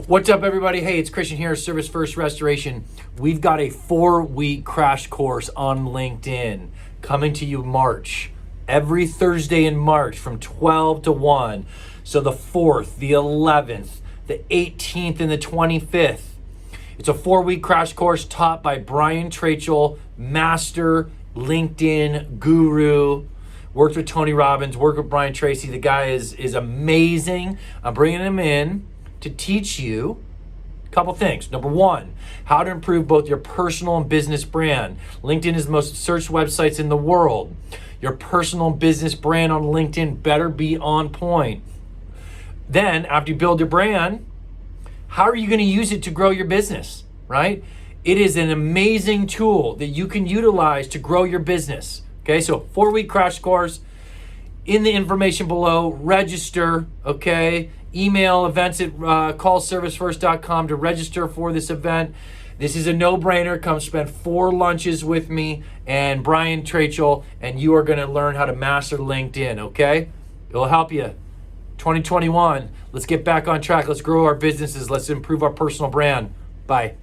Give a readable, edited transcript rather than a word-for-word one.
What's up, everybody? Hey, it's Christian here, Service First Restoration. We've got a 4-week crash course on LinkedIn coming to you March. Every Thursday in March from 12 to 1. So the 4th, the 11th, the 18th, and the 25th. It's a 4-week crash course taught by Brian Trachel, master LinkedIn guru. Worked with Tony Robbins, worked with Brian Tracy. The guy is amazing. I'm bringing him in to teach you a couple things. Number one, how to improve both your personal and business brand. LinkedIn is the most searched websites in the world. Your personal and business brand on LinkedIn better be on point. Then, after you build your brand, how are you going to use it to grow your business, right? It is an amazing tool that you can utilize to grow your business. Okay, so 4-week crash course. In the information below, register, okay? Email events at callservicefirst.com to register for this event. This is a no-brainer. Come spend 4 lunches with me and Brian Trachel, and you are going to learn how to master LinkedIn, okay? It'll help you. 2021, let's get back on track. Let's grow our businesses. Let's improve our personal brand. Bye.